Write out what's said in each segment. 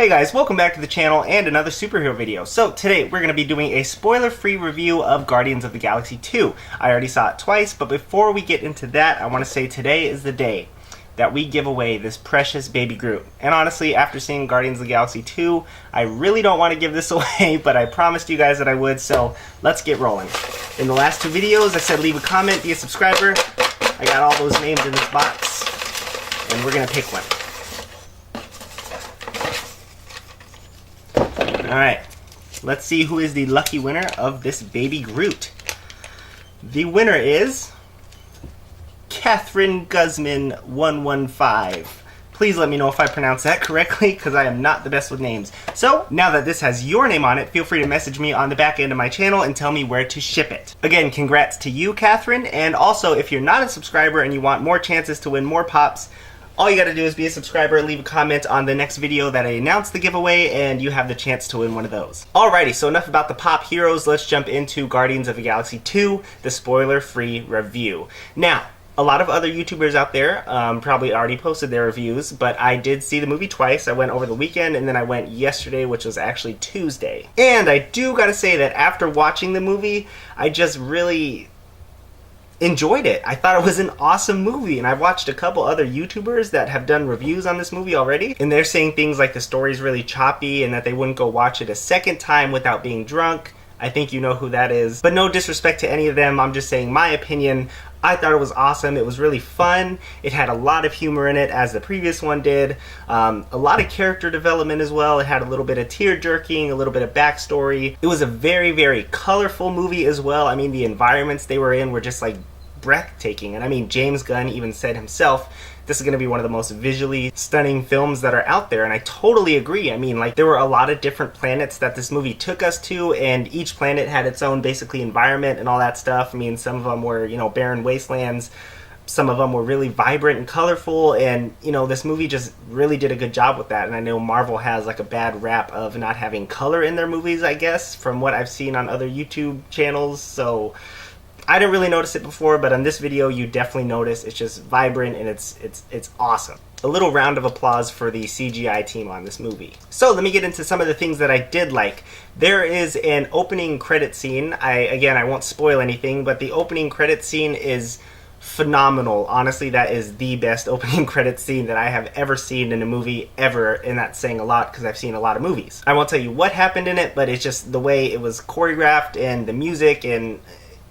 Hey guys, welcome back to the channel and another superhero video. So today we're going to be doing a spoiler-free review of Guardians of the Galaxy 2. I already saw it twice, but before we get into that, I want to say today is the day that we give away this precious baby Groot. And honestly, after seeing Guardians of the Galaxy 2, I really don't want to give this away, but I promised you guys that I would, so let's get rolling. In the last two videos, I said leave a comment, be a subscriber. I got all those names in this box, and we're going to pick one. Alright, let's see who is the lucky winner of this baby Groot. The winner is Catherine Guzman 115. Please let me know if I pronounce that correctly, because I am not the best with names. So, now that this has your name on it, feel free to message me on the back end of my channel and tell me where to ship it. Again, congrats to you, Catherine, and also if you're not a subscriber and you want more chances to win more pops, all you gotta do is be a subscriber, leave a comment on the next video that I announce the giveaway, and you have the chance to win one of those. Alrighty, so enough about the pop heroes, let's jump into Guardians of the Galaxy 2, the spoiler-free review. Now, a lot of other YouTubers out there probably already posted their reviews, but I did see the movie twice. I went over the weekend, and then I went yesterday, which was actually Tuesday. And I do gotta say that after watching the movie, I just really enjoyed it. I thought it was an awesome movie, and I've watched a couple other YouTubers that have done reviews on this movie already, and they're saying things like the story's really choppy and that they wouldn't go watch it a second time without being drunk. I think you know who that is. But no disrespect to any of them, I'm just saying my opinion. I thought it was awesome. It was really fun. It had a lot of humor in it, as the previous one did. A lot of character development as well. It had a little bit of tear-jerking, a little bit of backstory. It was a very, very colorful movie as well. I mean, the environments they were in were just like breathtaking. And I mean, James Gunn even said himself, this is going to be one of the most visually stunning films that are out there, and I totally agree. I mean, like, there were a lot of different planets that this movie took us to, and each planet had its own basically environment and all that stuff. I mean, some of them were, you know, barren wastelands. Some of them were really vibrant and colorful, and, you know, this movie just really did a good job with that. And I know Marvel has like a bad rap of not having color in their movies, I guess, from what I've seen on other YouTube channels, so I didn't really notice it before, but on this video you definitely notice. It's just vibrant and it's awesome. A little round of applause for the CGI team on this movie. So let me get into some of the things that I did like. There is an opening credit scene. I won't spoil anything, but the opening credit scene is phenomenal. Honestly, that is the best opening credit scene that I have ever seen in a movie ever, and that's saying a lot because I've seen a lot of movies. I won't tell you what happened in it, but it's just the way it was choreographed and the music and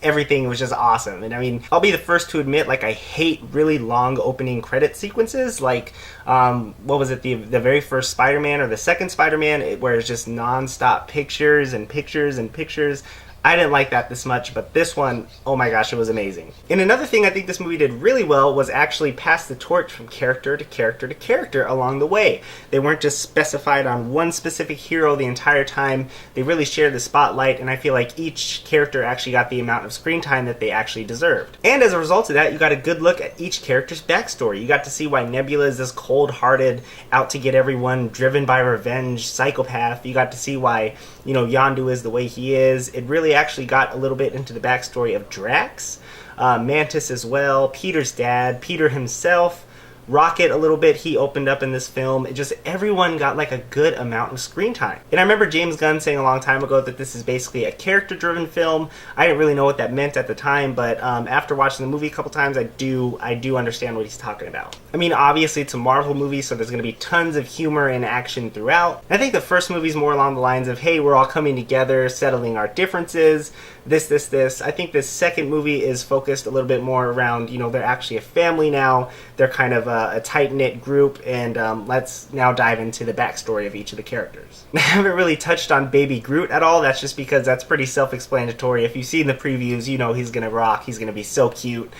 everything was just awesome. And I mean, I'll be the first to admit, like, I hate really long opening credit sequences, like what was it, the very first Spider-Man or the second Spider-Man, where it's just non-stop pictures and pictures and pictures. I didn't like that this much, but this one, oh my gosh, it was amazing. And another thing I think this movie did really well was actually pass the torch from character to character to character along the way. They weren't just specified on one specific hero the entire time. They really shared the spotlight, and I feel like each character actually got the amount of screen time that they actually deserved. And as a result of that, you got a good look at each character's backstory. You got to see why Nebula is this cold-hearted, out to get everyone, driven by revenge psychopath. You got to see why, you know, Yondu is the way he is. It really actually got a little bit into the backstory of Drax, Mantis as well, Peter's dad, Peter himself, Rocket a little bit. He opened up in this film. It just, everyone got like a good amount of screen time. And I remember James Gunn saying a long time ago that this is basically a character-driven film. I didn't really know what that meant at the time, but after watching the movie a couple times, I do understand what he's talking about. I mean, obviously it's a Marvel movie, so there's going to be tons of humor and action throughout. I think the first movie's more along the lines of, hey, we're all coming together, settling our differences, this. I think this second movie is focused a little bit more around, you know, they're actually a family now. They're kind of a tight-knit group, and let's now dive into the backstory of each of the characters. I haven't really touched on Baby Groot at all. That's just because that's pretty self-explanatory. If you've seen the previews, you know he's gonna rock. He's gonna be so cute.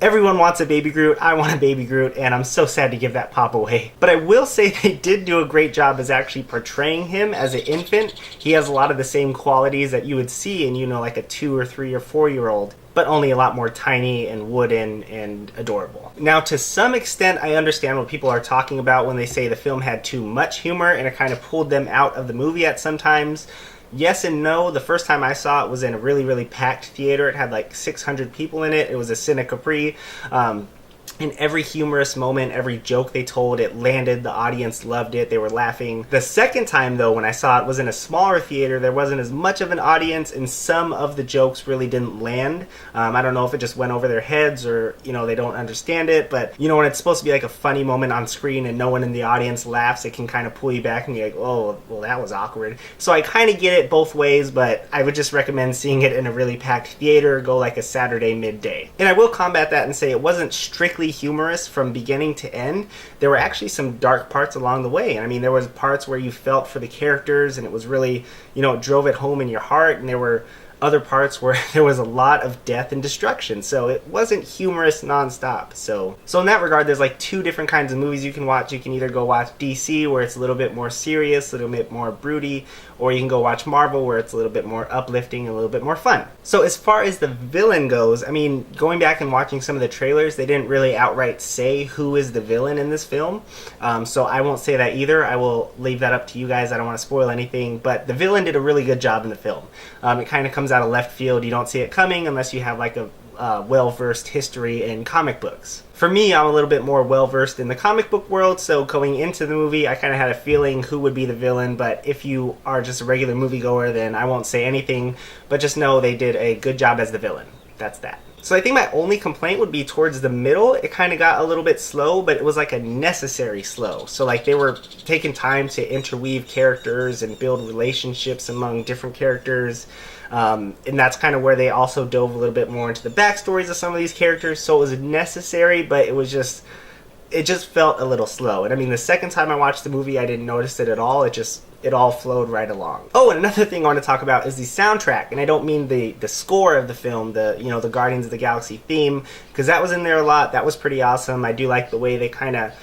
Everyone wants a Baby Groot. I want a Baby Groot, and I'm so sad to give that pop away. But I will say they did do a great job as actually portraying him as an infant. He has a lot of the same qualities that you would see in, you know, like a 2 or 3 or 4-year-old, but only a lot more tiny and wooden and adorable. Now, to some extent, I understand what people are talking about when they say the film had too much humor and it kind of pulled them out of the movie at some times. Yes and no. The first time I saw it was in a really, really packed theater. It had like 600 people in it. It was a Cine Capri. In every humorous moment, every joke they told, it landed. The audience loved it. They were laughing. The second time, though, when I saw it, was in a smaller theater. There wasn't as much of an audience, and some of the jokes really didn't land. I don't know if it just went over their heads or, they don't understand it. But, when it's supposed to be like a funny moment on screen and no one in the audience laughs, it can kind of pull you back and you're like, oh, well, that was awkward. So I kind of get it both ways, but I would just recommend seeing it in a really packed theater. Go like a Saturday midday. And I will combat that and say it wasn't strictly humorous from beginning to end. There were actually some dark parts along the way. And I mean, there was parts where you felt for the characters and it was really, it drove it home in your heart. And there were other parts where there was a lot of death and destruction. So it wasn't humorous nonstop. So in that regard, there's like two different kinds of movies you can watch. You can either go watch DC, where it's a little bit more serious, a little bit more broody, or you can go watch Marvel, where it's a little bit more uplifting, a little bit more fun. So as far as the villain goes, I mean, going back and watching some of the trailers, they didn't really outright say who is the villain in this film. So I won't say that either. I will leave that up to you guys. I don't want to spoil anything, but the villain did a really good job in the film. It kind of comes out of left field. You don't see it coming unless you have like a well-versed history in comic books. For me, I'm a little bit more well-versed in the comic book world, so going into the movie, I kind of had a feeling who would be the villain, but if you are just a regular moviegoer, then I won't say anything, but just know they did a good job as the villain. That's that. So I think my only complaint would be towards the middle. It kind of got a little bit slow, but it was like a necessary slow. So like they were taking time to interweave characters and build relationships among different characters. And that's kind of where they also dove a little bit more into the backstories of some of these characters. So it was necessary, but it just felt a little slow. And I mean, the second time I watched the movie, I didn't notice it at all. It all flowed right along. Oh, and another thing I want to talk about is the soundtrack. And I don't mean the score of the film, the Guardians of the Galaxy theme, because that was in there a lot. That was pretty awesome. I do like the way they kind of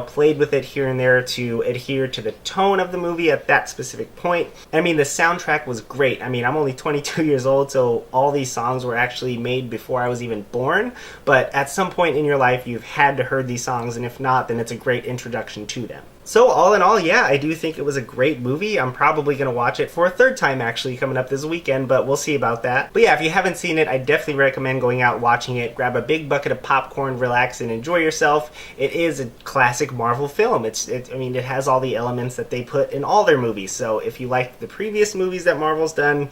played with it here and there to adhere to the tone of the movie at that specific point. I mean, the soundtrack was great. I mean, I'm only 22 years old, so all these songs were actually made before I was even born. But at some point in your life, you've had to heard these songs, and if not, then it's a great introduction to them. So all in all, yeah, I do think it was a great movie. I'm probably going to watch it for a third time actually coming up this weekend, but we'll see about that. But yeah, if you haven't seen it, I definitely recommend going out watching it. Grab a big bucket of popcorn, relax, and enjoy yourself. It is a classic Marvel film. I mean, it has all the elements that they put in all their movies. So if you liked the previous movies that Marvel's done,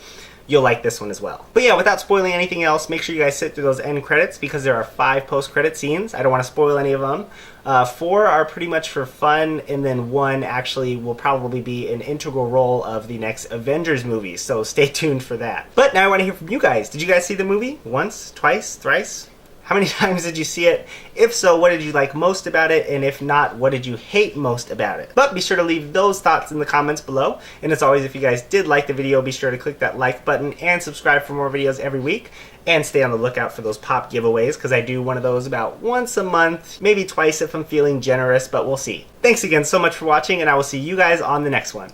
you'll like this one as well. But yeah, without spoiling anything else, make sure you guys sit through those end credits because there are 5 post-credit scenes. I don't want to spoil any of them. 4 are pretty much for fun, and then 1 actually will probably be an integral role of the next Avengers movie, so stay tuned for that. But now I want to hear from you guys. Did you guys see the movie? Once? Twice? Thrice? How many times did you see it? If so, what did you like most about it? And if not, what did you hate most about it? But be sure to leave those thoughts in the comments below. And as always, if you guys did like the video, be sure to click that like button and subscribe for more videos every week. And stay on the lookout for those pop giveaways, because I do one of those about once a month, maybe twice if I'm feeling generous, but we'll see. Thanks again so much for watching, and I will see you guys on the next one.